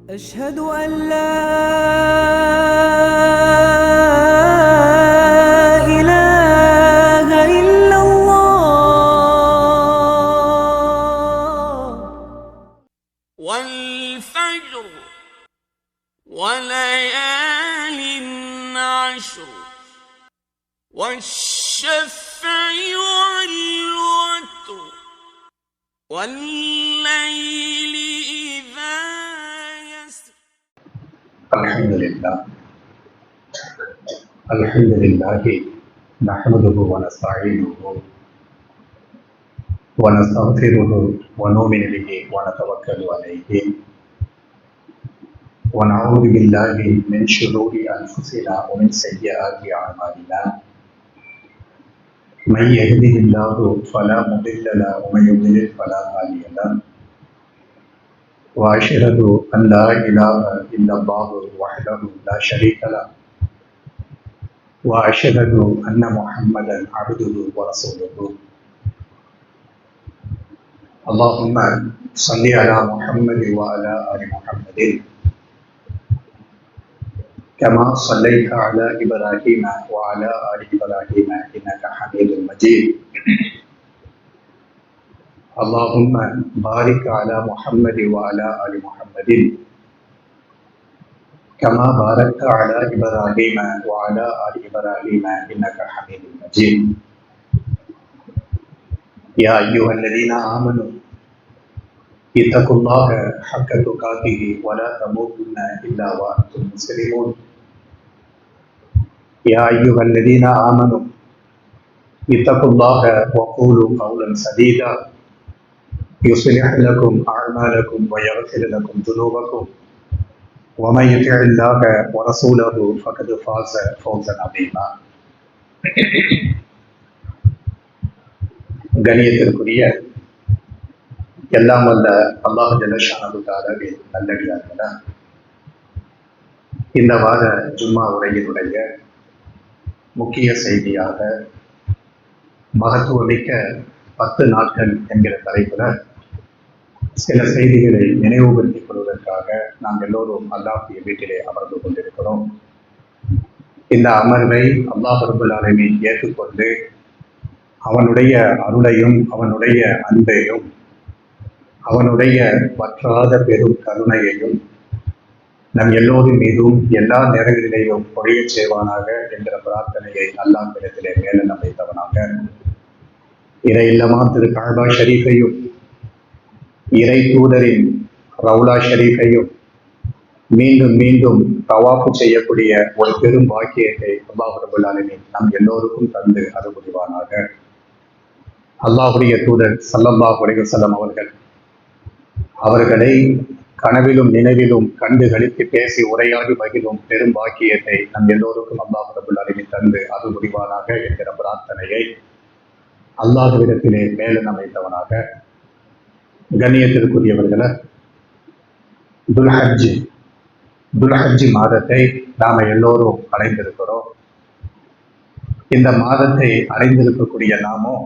أشهد أن لا إله إلا الله والفجر وليال عشر والشفع والوتر والليل إذا يسر. الحمد لله نحمده ونستعينه ونستغفره ونؤمن به ونتوكل عليه ونعوذ بالله من شرور أنفسنا ومن سيئات أعمالنا من يهده الله فلا مضل له ومن يضلل فلا هادي له وأشهد أن لا إله إلا الله وحده لا شريك له وأشهد أن محمدا عبده ورسوله. اللهم صل على محمد وعلى آل محمد كما صليت على إبراهيم وعلى آل إبراهيم إنك حميد مجيد. اللهم بارك على محمد وعلى آل محمد كما باركت على إبراهيم وعلى آل إبراهيم إنك حميد مجيد. يا أيها الذين آمنوا اتقوا الله حق تقاته ولا تموتن إلا وأنتم مسلمون. يا أيها الذين آمنوا اتقوا الله وقولوا قولا سديدا يصلح لكم أعمالكم ويغفر لكم ذنوبكم ومن يطع الله ورسوله فقد فاز فوزا عظيما. கணியத்திற்குரிய எல்லாம் வல்ல அல்லாஹ் ஜல்லஷானஹு தஆலாவின் நல்லடியார்களே, இந்த வார ஜும்மா உரையினுடைய முக்கிய செய்தியாக மகத்துவமிக்க 10 நாட்கள் என்கிற தலைப்புல சில செய்திகளை நினைவுபடுத்திக் கொள்வதற்காக நாம் எல்லோரும் அல்லாஹ்வுடைய வீட்டிலே அமர்ந்து கொண்டிருக்கிறோம். இந்த அமர்வை அல்லாஹ் ரப்பல் ஆலமீன் ஏற்றுக்கொண்டு அவனுடைய அருளையும் அவனுடைய அன்பையும் அவனுடைய வற்றாத பெரும் கருணையையும் நம் எல்லோரும் மீதும் எல்லா நேரங்களிலேயும் பொழியச் செய்வானாக என்கிற பிரார்த்தனையை அல்லாஹ்விடத்திலே மேலெண்ண வைத்தவனாக, இறை இல்லமா திரு கஅபா ஷரீஃபையும் இறை தூதரின் ரவுலா ஷரீஃபையும் மீண்டும் மீண்டும் தவாஃபு செய்யக்கூடிய ஒரு பெரும் பாக்கியத்தை அல்லாஹ் ரப்பல் ஆலமீன் நம் எல்லோருக்கும் தந்து அருள் புரிவானாக. அல்லாஹ்வுடைய தூதர் ஸல்லல்லாஹு அலைஹி வஸல்லம் அவர்களை கனவிலும் நினைவிலும் கண்டு களித்து பேசி உரையாடி மகிழும் பெரும் பாக்கியத்தை நம் எல்லோருக்கும் அல்லாஹ் ரப்பல் ஆலமீன் தந்து அருள் புரிவானாக என்கிற பிரார்த்தனையை அல்லாஹ்விடத்திலே மேலும் அமைத்தவனாக. கண்ணியத்திற்குரியவர்களை, துல்ஹஜ் மாதத்தை நாம எல்லோரும் அடைந்திருக்கிறோம். இந்த மாதத்தை அடைந்திருக்கக்கூடிய நாமும்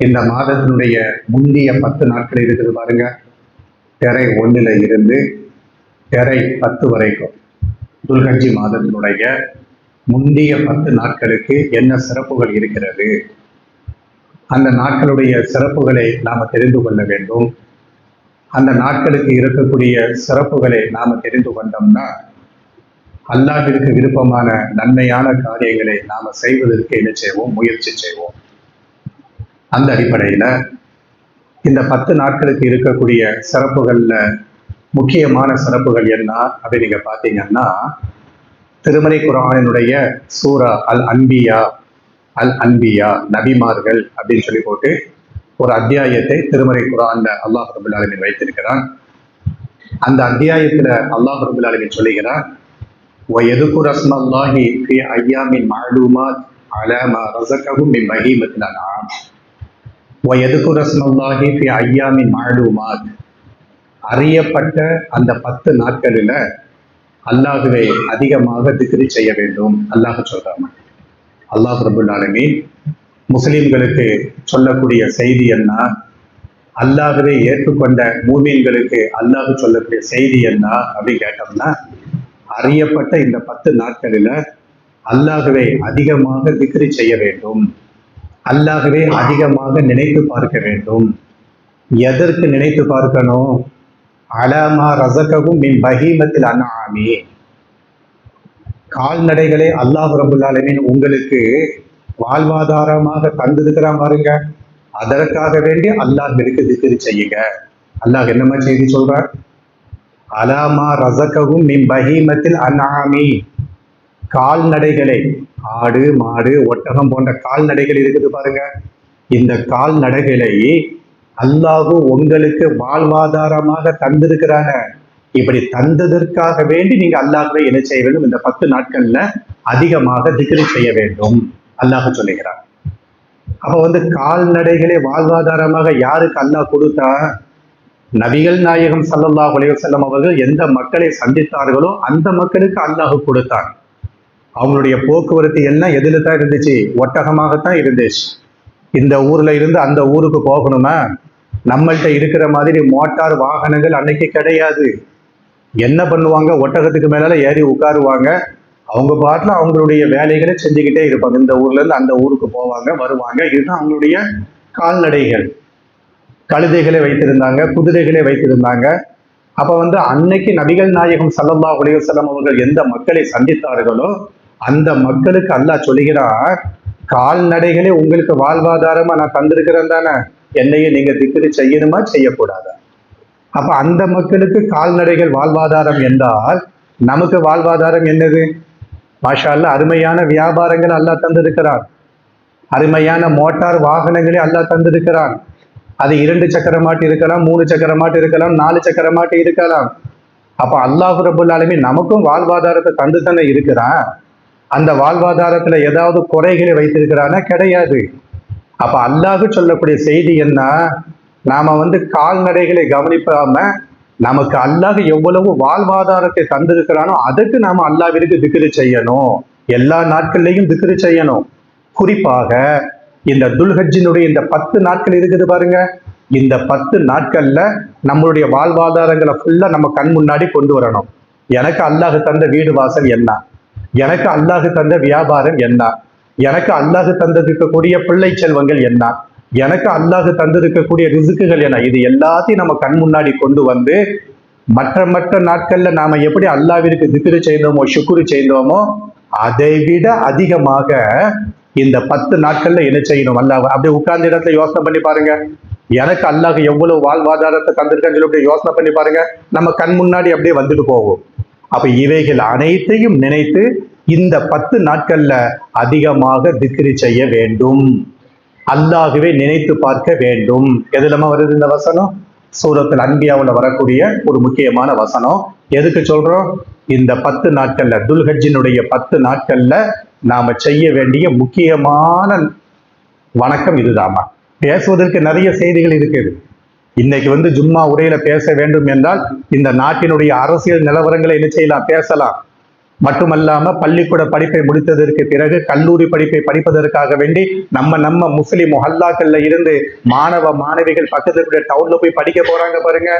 இந்த மாதத்தினுடைய முந்திய 10 நாட்கள் இருக்குது பாருங்க, திரை 1 இருந்து திரை 10 வரைக்கும் துல்ஹஜ் மாதத்தினுடைய முந்திய 10 நாட்களுக்கு என்ன சிறப்புகள் இருக்கிறது, அந்த நாட்களுடைய சிறப்புகளை நாம தெரிந்து கொள்ள வேண்டும். அந்த நாட்களுக்கு இருக்கக்கூடிய சிறப்புகளை நாம தெரிந்து கொண்டோம்னா அல்லாஹ்விற்கு விருப்பமான நன்மையான காரியங்களை நாம செய்வதற்கு என்ன செய்வோம், முயற்சி செய்வோம். அந்த அடிப்படையில இந்த 10 நாட்களுக்கு இருக்கக்கூடிய சிறப்புகள்ல முக்கியமான சிறப்புகள் என்ன அப்படி நீங்க பாத்தீங்கன்னா, திருமறை குர்ஆனினுடைய சூரா அல் அன்பியா நபிமார்கள் அப்படின்னு சொல்லி போட்டு ஒரு அத்தியாயத்தை திருமறை குர்ஆன்ல அல்லாஹ் ரப்பல் ஆலமீன் வைத்திருக்கிறான். அந்த அத்தியாயத்துல அல்லாஹ் ரப்பல் ஆலமீன் சொல்லுகிறான், وَيَذْكُرَ اسْمَ اللَّهِ فِي أَيَّامٍ مَعْلُومَاتٍ عَلَى مَا رَزَقَهُم مِّن بَهِيمَةِ الْأَنْعَامِ. وَيَذْكُرَ اسْمَ اللَّهِ فِي أَيَّامٍ مَعْلُومَاتٍ, அறியப்பட்ட அந்த 10 நாட்களில அல்லாஹ்வை அதிகமாக திக்ர் செய்ய வேண்டும் அல்லாஹ் சொல்றாங்க. அல்லாஹ் ரப்பல் ஆலமீன் முஸ்லிம்களுக்கு சொல்லக்கூடிய செய்தி என்ன, அல்லாஹ்வை ஏற்றுக்கொண்ட மூமீன்களுக்கு அல்லாஹ் சொல்லக்கூடிய செய்தி என்ன அப்படின்னு கேட்டோம்னா, அறியப்பட்ட இந்த 10 நாட்களில அல்லாஹ்வை அதிகமாக திக்ரி செய்ய வேண்டும், அல்லாஹ்வை அதிகமாக நினைத்து பார்க்க வேண்டும். எதற்கு நினைத்து பார்க்கணும்? அலாமா ரஸகவும் மின் பஹீமத்தில் அன்ஆமி, கால்நடைகளை அல்லாஹ் ரப்பல் ஆலமீன் உங்களுக்கு வாழ்வாதாரமாக தந்திருக்கிறான் பாருங்க, அதற்காக வேண்டி அல்லாஹ்விற்கு திக்ர் செய்யுங்க. அல்லாஹ் என்னமா செய்தி சொல்றார்? அலாமா ரஸகவும் மின் பஹீமத்தில் அன்ஆமி, கால்நடைகளை, ஆடு மாடு ஒட்டகம் போன்ற கால்நடைகள் இருக்குது பாருங்க, இந்த கால்நடைகளை அல்லாஹ் உங்களுக்கு வாழ்வாதாரமாக தந்திருக்கிறாங்க. இப்படி தந்ததற்காக வேண்டி நீங்க அல்லாஹ்வை என்ன செய்ய வேண்டும்? இந்த 10 நாட்கள்ல அதிகமாக திக்ர் செய்ய வேண்டும் அல்லாஹ் சொல்லுகிறார். அப்ப கால்நடைகளை வாழ்வாதாரமாக யாருக்கு அல்லாஹ் கொடுத்தா? நபிகள் நாயகம் ஸல்லல்லாஹு அலைஹி வஸல்லம் அவர்கள் எந்த மக்களை சந்தித்தார்களோ அந்த மக்களுக்கு அல்லாஹ் கொடுத்தான். அவங்களுடைய போக்குவரத்து எல்லாம் எதுல தான் இருந்துச்சு? ஒட்டகமாகத்தான் இருந்துச்சு. இந்த ஊர்ல இருந்து அந்த ஊருக்கு போகணுமா, நம்மள்கிட்ட இருக்கிற மாதிரி மோட்டார் வாகனங்கள் அன்னைக்கு கிடையாது. என்ன பண்ணுவாங்க? ஒட்டகத்துக்கு மேல ஏறி உட்காருவாங்க, அவங்க பாட்டுல அவங்களுடைய வேலைகளை செஞ்சுக்கிட்டே இருப்பாங்க. இந்த ஊர்ல இருந்து அந்த ஊருக்கு போவாங்க வருவாங்க. இதுதான் அவங்களுடைய கால்நடைகள். கழுதைகளை வைத்திருந்தாங்க, குதிரைகளை வைத்திருந்தாங்க. அப்ப அன்னைக்கு நபிகள் நாயகம் ஸல்லல்லாஹு அலைஹி வஸல்லம் அவர்கள் எந்த மக்களை சந்தித்தார்களோ அந்த மக்களுக்கு அல்லாஹ் சொல்லுகிறார், கால்நடைகளே உங்களுக்கு வாழ்வாதாரமா நான் தந்திருக்கிறேன் தானே, என்னையே நீங்க திக்ர் செய்யணுமா செய்யக்கூடாதா? அப்ப அந்த மக்களுக்கு கால்நடைகள் வாழ்வாதாரம் என்றால் நமக்கு வாழ்வாதாரம் என்னது? மாஷா அல்லாஹ், அருமையான வியாபாரங்கள் அல்லாஹ் தந்திருக்கிறான், அருமையான மோட்டார் வாகனங்களே அல்லாஹ் தந்திருக்கிறான். அது 2 சக்கர மாட்டு இருக்கலாம், 3 சக்கர மாட்டு இருக்கலாம், 4 சக்கர மாட்டு இருக்கலாம். அப்ப அல்லாஹ் ரப்பல் ஆலமீன் நமக்கும் வாழ்வாதாரத்தை தந்து தானே இருக்கிறான். அந்த வாழ்வாதாரத்துல ஏதாவது குறைகளை வைத்திருக்கிறானா? கிடையாது. அப்ப அல்லாஹ் சொல்லக்கூடிய செய்தி என்ன? நாம கால்நடைகளை கவனிப்பாம நமக்கு அல்லாஹ் எவ்வளவு வாழ்வாதாரத்தை தந்திருக்கிறானோ அதுக்கு நாம அல்லாஹ்விற்கு திக்ர் செய்யணும். எல்லா நாட்கள்லையும் திக்ர் செய்யணும். குறிப்பாக இந்த துல்ஹஜ்ஜினுடைய இந்த 10 நாட்கள் இருக்குது பாருங்க, இந்த 10 நாட்கள்ல நம்மளுடைய வாழ்வாதாரங்களை ஃபுல்லா நம்ம கண் முன்னாடி கொண்டு வரணும். எனக்கு அல்லாஹ் தந்த வீடு வாசல் என்ன, எனக்கு அல்லாஹ் தந்த வியாபாரம் என்ன, எனக்கு அல்லாஹ் தந்திருக்கக்கூடிய பிள்ளை செல்வங்கள் என்ன, எனக்கு அல்லாஹ் தந்திருக்கக்கூடிய ரிசுக்குகள் என்ன, இது எல்லாத்தையும் நம்ம கண் முன்னாடி கொண்டு மற்ற நாட்கள்ல நாம எப்படி அல்லாஹ்விற்கு திக்ர் செய்தோமோ ஷுக்ரு செய்தோமோ அதை விட அதிகமாக இந்த 10 நாட்கள்ல என்ன செய்யணும்? அல்லாஹ் அப்படியே உட்கார்ந்த இடத்துல யோசனை பண்ணி பாருங்க, எனக்கு அல்லாஹ் எவ்வளவு வாழ்வாதாரத்தை தந்திருக்கான்னு சொல்லி யோசனை பண்ணி பாருங்க. நம்ம கண் முன்னாடி அப்படியே வந்துட்டு போவோம். அப்ப இவைகள் அனைத்தையும் நினைத்து இந்த 10 நாட்கள்ல அதிகமாக திக்ர் செய்ய வேண்டும், அல்லாஹ்வை நினைத்து பார்க்க வேண்டும். எதுலமா வருது இந்த வசனம்? சூரத்துல் அன்பியாவுல வரக்கூடிய ஒரு முக்கியமான வசனம். எதுக்கு சொல்றோம்? இந்த 10 நாட்கள்ல, துல்ஹஜ்ஜினுடைய 10 நாட்கள்ல நாம செய்ய வேண்டிய முக்கியமான வணக்கம் இதுதாமா. பேசுவதற்கு நிறைய செய்திகள் இருக்குது. இன்னைக்கு ஜும்மா உரையில பேச வேண்டும் என்றால் இந்த நாட்டினுடைய அரசியல் நிலவரங்களை என்ன செய்யலாம்? பேசலாம். மட்டுமல்லாம பள்ளிக்கூட படிப்பை முடித்ததற்கு பிறகு கல்லூரி படிப்பை படிப்பதற்காக வேண்டி நம்ம முஸ்லிம் முஹல்லாக்கள்ல இருந்து மாணவ மாணவிகள் பக்கத்துல டவுன்ல போய் படிக்க போறாங்க பாருங்க.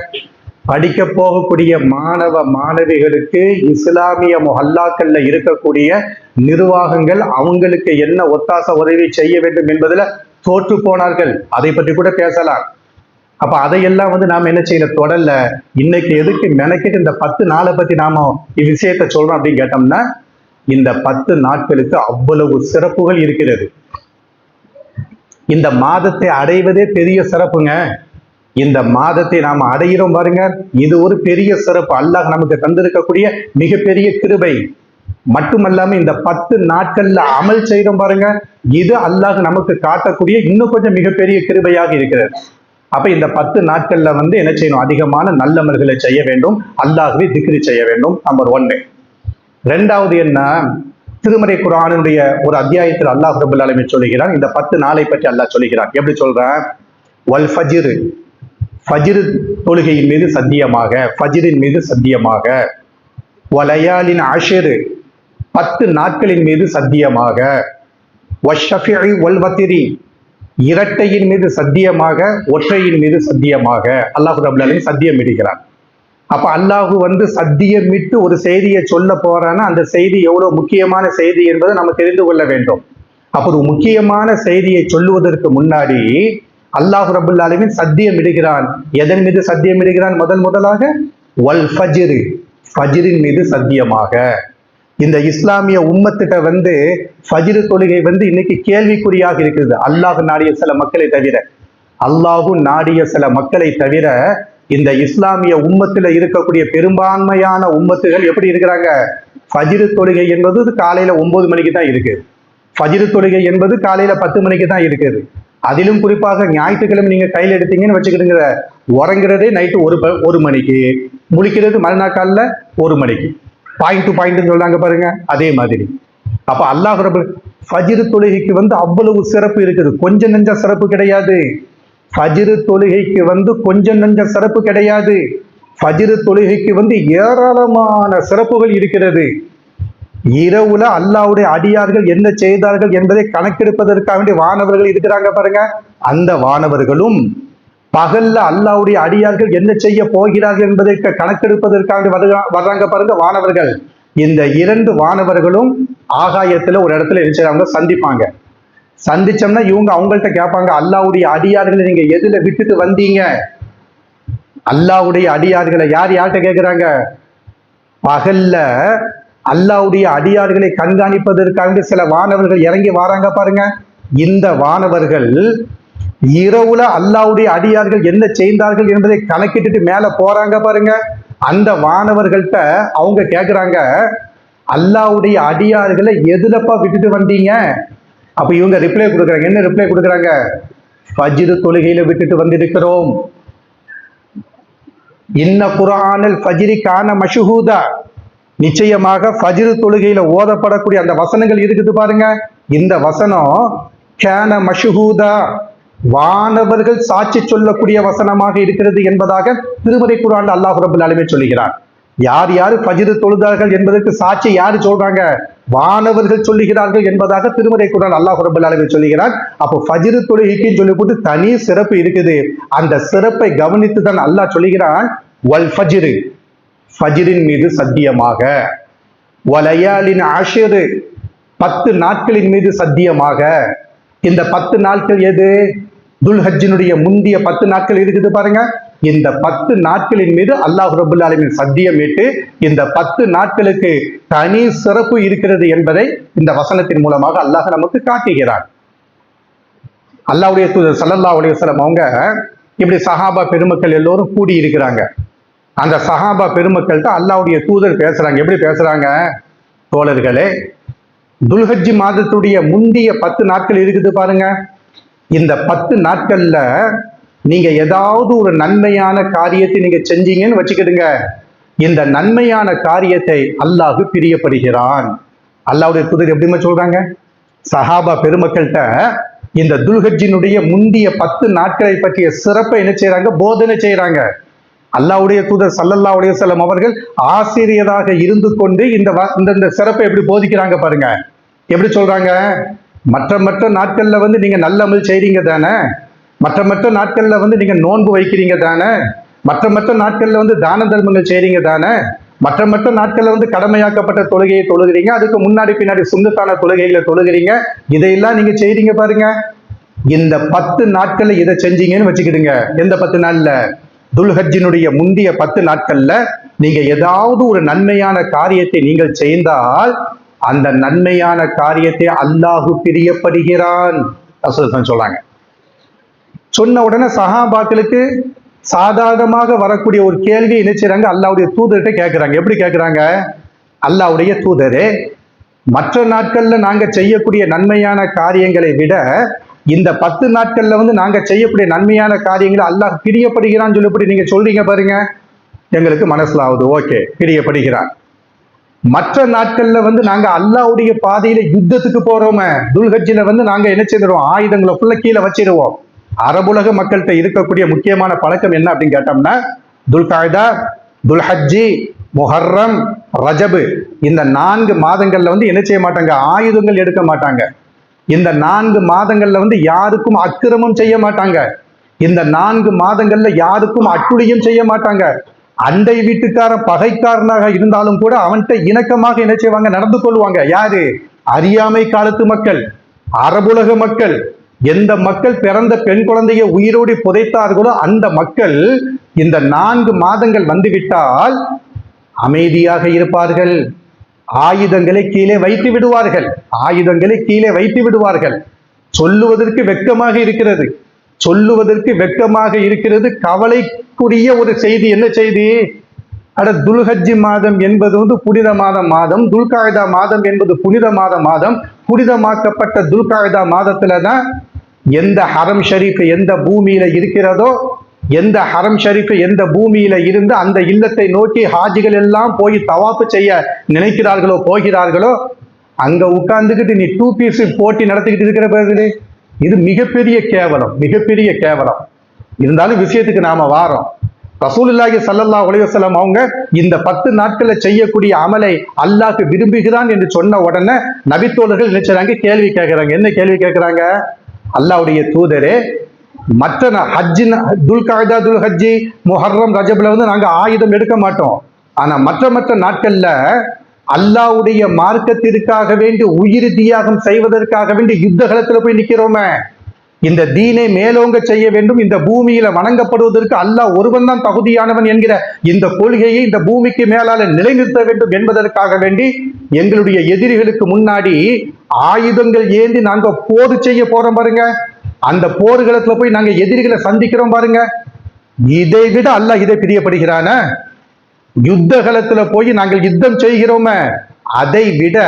படிக்க போகக்கூடிய மாணவ மாணவிகளுக்கு இஸ்லாமிய முஹல்லாக்கள்ல இருக்கக்கூடிய நிர்வாகங்கள் அவங்களுக்கு என்ன ஒத்தாச உதவி செய்ய வேண்டும் என்பதுல தோற்று போனார்கள். அதை பற்றி கூட பேசலாம். அப்ப அதையெல்லாம் நாம என்ன செய்யல தொடரல. இன்னைக்கு எதுக்கு மெனக்கிட்டு இந்த 10 நாளை பத்தி நாம இவ்விஷயத்தை சொல்றோம் அப்படின்னு கேட்டோம்னா, இந்த 10 நாட்களுக்கு அவ்வளவு சிறப்புகள் இருக்கிறது. இந்த மாதத்தை அடைவதே பெரிய சிறப்புங்க. இந்த மாதத்தை நாம அடைகிறோம் பாருங்க, இது ஒரு பெரிய சிறப்பு. அல்லாஹ் நமக்கு தந்திருக்கக்கூடிய மிகப்பெரிய கிருபை. மட்டுமல்லாம இந்த 10 நாட்கள்ல அமல் செய்தோம் பாருங்க, இது அல்லாஹ் நமக்கு காட்டக்கூடிய இன்னும் கொஞ்சம் மிகப்பெரிய கிருபையாக இருக்கிறது. அப்ப இந்த 10 நாட்கள்ல என்ன செய்யணும்? அதிகமான நல்லமல்களை செய்ய வேண்டும், அல்லாஹ்வை திக்ர் செய்ய வேண்டும். நம்பர் 1. 2வது என்ன? திருமறை குர்ஆனுடைய ஒரு அத்தியாயத்தில் அல்லாஹ் ரப்பல் ஆலமீன் சொல்லுகிறான், இந்த 10 நாளை பற்றி அல்லாஹ் சொல்லுகிறான். எப்படி சொல்றான்? வல் ஃபஜ்ர், ஃபஜ்ர் தொழுகையின் மீது சத்தியமாக, ஃபஜ்ரின் மீது சத்தியமாக, வலயாலின் அஷ்ர் 10 நாட்களின் மீது சத்தியமாக, வஷ்ஷஃபிஇ வல் வத்ரி இரட்டையின் மீது சத்தியமாக, ஒற்றையின் மீது சத்தியமாக அல்லாஹ் ரப்பல் ஆலமீன் சத்தியம் இடுகிறான். அப்ப அல்லாஹ் சத்தியமிட்டு ஒரு செய்தியை சொல்ல போறான்னா அந்த செய்தி எவ்வளவு முக்கியமான செய்தி என்பதை நம்ம தெரிந்து கொள்ள வேண்டும். அப்ப ஒரு முக்கியமான செய்தியை சொல்லுவதற்கு முன்னாடி அல்லாஹ் ரப்பல் ஆலமீன் சத்தியம் இடுகிறான். எதன் மீது சத்தியம் இடுகிறான்? முதலாக வல் ஃபஜ்ர், ஃபஜ்ரின் மீது சத்தியமாக. இந்த இஸ்லாமிய உம்மத்திட்ட ஃபஜ்ர் தொழுகை இன்னைக்கு கேள்விக்குறியாக இருக்குது. அல்லாஹ் நாடிய சில மக்களை தவிர இந்த இஸ்லாமிய உம்மத்துல இருக்கக்கூடிய பெரும்பான்மையான உம்மத்துகள் எப்படி இருக்கிறாங்க? ஃபஜ்ர் தொழுகை என்பது காலையில 9 மணிக்கு தான் இருக்கு. ஃபஜ்ர் தொழுகை என்பது காலையில 10 மணிக்கு தான் இருக்குது. அதிலும் குறிப்பாக ஞாயிற்றுக்கிழமை நீங்க கையில் எடுத்தீங்கன்னு வச்சுக்கிடுங்க, உறங்குறதே நைட்டு 1 மணிக்கு, முழிக்கிறது மறுநாள் காலைல 1 மணிக்கு. பாயிண்ட் டு பாயிண்ட் சொல்றாங்க பாருங்க, அதே மாதிரி. அப்ப அல்லாஹ் ரப்பல் ஃபஜ்ர் தொழுகைக்கு அவ்வளவு சிறப்பு இருக்குது. கொஞ்சம் நெஞ்ச சிறப்பு கிடையாது. ஃபஜ்ர் தொழுகைக்கு கொஞ்சம் நெஞ்ச சிறப்பு கிடையாது. ஃபஜ்ர் தொழுகைக்கு ஏராளமான சிறப்புகள் இருக்கிறது. இரவுல அல்லாஹ்வுடைய அடியார்கள் என்ன செய்தார்கள் என்பதை கணக்கெடுப்பதற்காக வேண்டிய வானவர்கள் இருக்கிறாங்க பாருங்க. அந்த வானவர்களும் பகல்ல அல்லாஹ்வுடைய அடியார்கள் என்ன செய்ய போகிறார்கள் என்பதை கணக்கெடுப்பதற்காக வர்றாங்க பாருங்க வானவர்கள். இந்த 2 வானவர்களும் ஆகாயத்துல ஒரு இடத்துல என்ன சந்திப்பாங்க. சந்திச்சோம்னா இவங்க அவங்கள்ட்ட கேட்பாங்க, அல்லாஹ்வுடைய அடியார்களை நீங்க எதுல விட்டுட்டு வந்தீங்க? அல்லாஹ்வுடைய அடியார்களை யார்கிட்ட கேட்கிறாங்க? பகல்ல அல்லாஹ்வுடைய அடியார்களை கண்காணிப்பதற்காக சில வானவர்கள் இறங்கி வராங்க பாருங்க. இந்த வானவர்கள் இரவுல அல்லாஹ்வுடைய அடியார்கள் என்ன செய்தார்கள் என்பதை கணக்கிட்டு மேல போறாங்க பாருங்க. அந்த வானவர்கள்ட்ட அவங்க கேட்கிறாங்க, அல்லாஹ்வுடைய அடியார்களை எதுலப்பா விட்டுட்டு வந்தீங்க? அப்ப இவங்க ரிப்ளை கொடுக்குறாங்க. என்ன ரிப்ளை கொடுக்குறாங்க? ஃபஜ்ர் தொழுகையில விட்டுட்டு வந்திருக்கிறோம். இன்ன குர்ஆனல் ஃபஜ்ரி கான மஷ்ஹூதா, நிச்சயமாக ஃபஜ்ர் தொழுகையில ஓதப்படக்கூடிய அந்த வசனங்கள் இருக்குது பாருங்க. இந்த வசனம் கான மஷ்ஹூதா, வானவர்கள் சாட்சி சொல்லக்கூடிய வசனமாக இருக்கிறது என்பதாக திருமறை குர்ஆன்ல அல்லாஹ் ரப்பல் ஆலமீன் சொல்லுகிறார். யார் யார் ஃபஜ்ர் தொழுதார்கள் என்பதற்கு சாட்சி யாரு சொல்றாங்க? வானவர்கள் சொல்லுகிறார்கள் என்பதாக திருமறை குர்ஆன் அல்லாஹ் ரப்பல் ஆலமீன் சொல்லுகிறார். அப்போ ஃபஜ்ர் தொழுகைக்கு சொல்லி போட்டு தனி சிறப்பு இருக்குது. அந்த சிறப்பை கவனித்து தான் அல்லாஹ் சொல்லுகிறான், வல் ஃபஜ்ர், ஃபஜ்ரின் மீது சத்தியமாக, வலயாலின் அஷ்ர், 10 நாட்களின் மீது சத்தியமாக. இந்த 10 நாட்கள் எது? துல்ஹஜ்ஜினுடைய முந்திய 10 நாட்கள் இருக்குது பாருங்க. இந்த 10 நாட்களின் மீது அல்லாஹ் ரப்பல் ஆலமீன் சத்தியமிட்டு இந்த 10 நாட்களுக்கு தனி சிறப்பு இருக்கிறது என்பதை இந்த வசனத்தின் மூலமாக அல்லாஹ் நமக்கு காட்டுகிறார். அல்லாஹ்வுடைய தூதர் ஸல்லல்லாஹு அலைஹி வஸல்லம் அவங்க இப்படி சஹாபா பெருமக்கள் எல்லோரும் கூடி இருக்கிறாங்க. அந்த சஹாபா பெருமக்கள்கிட்ட அல்லாஹ்வுடைய தூதர் பேசுறாங்க. எப்படி பேசுறாங்க? தோழர்களே, துல்ஹஜ் மாதத்துடைய முந்திய 10 நாட்கள் இருக்குது பாருங்க. இந்த 10 நாட்கள்ல நீங்க ஏதாவது ஒரு நன்மையான காரியத்தை நீங்க செஞ்சீங்கன்னு வச்சுக்கிடுங்க, இந்த நன்மையான காரியத்தை அல்லாஹ் பிரியப்படுகிறான். அல்லாஹ்வுடைய தூதர் எப்படிமா சொல்றாங்க? சஹாபா பெருமக்கள்கிட்ட இந்த துல்ஹஜ்ஜினுடைய முந்திய 10 நாட்களை பற்றிய சிறப்பை என்ன செய்யறாங்க? போதனை செய்யறாங்க. அல்லாஹ்வுடைய தூதர் ஸல்லல்லாஹு அலைஹி வஸல்லம் அவர்கள் ஆசிரியராக இருந்து கொண்டு இந்த சிறப்பை எப்படி போதிக்கிறாங்க பாருங்க. எப்படி சொல்றாங்க? மற்ற நாட்கள்ல நீங்க நல்ல அமல் செய்றீங்க தானே, மற்ற நாட்கள்ல நீங்க நோன்பு வைக்கிறீங்க தானே, மற்ற நாட்கள்ல தான தர்மங்கள் செய்றீங்க தானே, மற்ற நாட்கள்ல கடமையாக்கப்பட்ட தொழுகையை தொழுகிறீங்க, அதுக்கு முன்னாடி பின்னாடி சுன்னத்தான தொழுகைகளை தொழுகிறீங்க, இதையெல்லாம் நீங்க செய்றீங்க பாருங்க. இந்த 10 நாட்கள்ல இதை செஞ்சீங்கன்னு வச்சுக்கிடுங்க. எந்த 10 நாள்ல? துல்ஹஜ்ஜினுடைய முந்திய 10 நாட்கள்ல நீங்க ஏதாவது ஒரு நன்மையான காரியத்தை நீங்கள் செய்தால் அந்த நன்மையான காரியத்தை அல்லாஹ் பிரியப்படுகிறான் சொல்றாங்க. சொன்ன உடனே சஹாபாக்களுக்கு சாதாரணமாக வரக்கூடிய ஒரு கேள்வி என்ன செய்றாங்க? அல்லாஹ்வுடைய தூதர்கிட்ட கேட்கிறாங்க. எப்படி கேட்கிறாங்க? அல்லாஹ்வுடைய தூதரே, மற்ற நாட்கள்ல நாங்க செய்யக்கூடிய நன்மையான காரியங்களை விட இந்த 10 நாட்கள்ல நாங்க செய்யக்கூடிய நன்மையான காரியங்களை அல்லாஹ் பிரியப்படுகிறான்னு சொல்லி நீங்க சொல்றீங்க பாருங்க. எங்களுக்கு மனசுல ஆகுது, ஓகே, பிரியப்படுகிறான். மற்ற நாட்கள்ல நாங்க அல்லாஹ்வுடைய பாதையில யுத்தத்துக்கு போறோமே, துல்ஹஜ்ஜில நாங்க என்ன செய்றோம்? ஆயுதங்களை ஃபுல்லா கீழே வச்சிருவோம். அரபுலக மக்கள்கிட்ட இருக்கக்கூடிய முக்கியமான பழக்கம் என்ன அப்படின்னு கேட்டோம்னா, துல்காய்தா, துல்ஹஜ்ஜி, முஹர்ரம், ரஜபு, இந்த 4 மாதங்கள்ல என்ன செய்ய மாட்டாங்க? ஆயுதங்கள் எடுக்க மாட்டாங்க. இந்த 4 மாதங்கள்ல யாருக்கும் அக்கிரமம் செய்ய மாட்டாங்க. இந்த 4 மாதங்கள்ல யாருக்கும் அட்டுழியம் செய்ய மாட்டாங்க. அண்டை வீட்டுக்காரன் பகைக்காரனாக இருந்தாலும் கூட அவன்கிட்ட இணக்கமாக என்ன செய்வாங்க, நடந்து கொள்வாங்க. யாரு? அறியாமை காலத்து மக்கள், அரபுலக மக்கள். எந்த மக்கள் பிறந்த பெண் குழந்தையை உயிரோடு புதைத்தார்களோ அந்த மக்கள் இந்த 4 மாதங்கள் வந்துவிட்டால் அமைதியாக இருப்பார்கள். ஆயுதங்களை கீழே வைத்து விடுவார்கள். ஆயுதங்களை கீழே வைத்து விடுவார்கள். சொல்லுவதற்கு வெட்கமாக இருக்கிறது. சொல்லுவதற்கு வெட்கமாக இருக்கிறது. கவலைக்குரிய ஒரு செய்தி. என்ன செய்தி? துல்ஹஜ்ஜி மாதம் என்பது புனிதமான மாதம். துல்காய்தா மாதம் என்பது புனிதமான மாதம். புனிதமாக்கப்பட்ட துல்காய்தா மாதத்துலதான் எந்த ஹரம் ஷரீஃப் எந்த பூமியில இருக்கிறதோ, எந்த ஹரம் ஷரீஃப் எந்த பூமியில இருந்து அந்த இல்லத்தை நோக்கி ஹாஜிகள் எல்லாம் போய் தவாப்பு செய்ய நினைக்கிறார்களோ போகிறார்களோ, அங்க உட்கார்ந்துக்கிட்டு நீ 2 பீஸ் போட்டி நடத்திக்கிட்டு இருக்கிற பிறகு இது மிகப்பெரிய கேவலம், மிகப்பெரிய கேவலம். இருந்தாலும் விஷயத்துக்கு நாம வாரோம். ரசூலுல்லாஹி ஸல்லல்லாஹு அலைஹி வஸல்லம் அவங்க இந்த 10 நாட்கள்ல செய்யக்கூடிய அமலை அல்லாஹ் விரும்புகிறான் என்று சொன்ன உடனே நபித்தோழர்கள் நினைச்சாங்க, கேள்வி கேட்கிறாங்க. என்ன கேள்வி கேட்கிறாங்க? அல்லாஹ்வுடைய தூதரே, மற்ற ஹஜ்ஜி, துல்காய்தா, துல்ஹஜ்ஜி, முஹர்ரம், ரஜப்ல நாங்க ஆயுதம் எடுக்க மாட்டோம். ஆனா மற்ற நாட்கள்ல அல்லாஹ்வுடைய மார்க்கத்திற்காக வேண்டி உயிர் தியாகம் செய்வதற்காக வேண்டி யுத்த களத்துல போய் நிக்கிறோமே, இந்த தீனை மேலோங்க செய்ய வேண்டும், இந்த பூமியில வணங்கப்படுவதற்கு அல்லாஹ் ஒருவன் தான் தகுதியானவன் என்கிற இந்த கொள்கையை இந்த பூமிக்கு மேலால நிலைநிறுத்த வேண்டும் என்பதற்காக வேண்டி எங்களுடைய எதிரிகளுக்கு முன்னாடி ஆயுதங்கள் ஏந்தி நாங்க போர் செய்ய போறோம் பாருங்க. அந்த போர்களத்துல போய் நாங்க எதிரிகளை சந்திக்கிறோம் பாருங்க. இதை விட அல்லாஹ் இதை பிரியப்படுகிறான? யுத்த களத்துல போய் நாங்கள் யுத்தம் செய்கிறோமே, அதை விட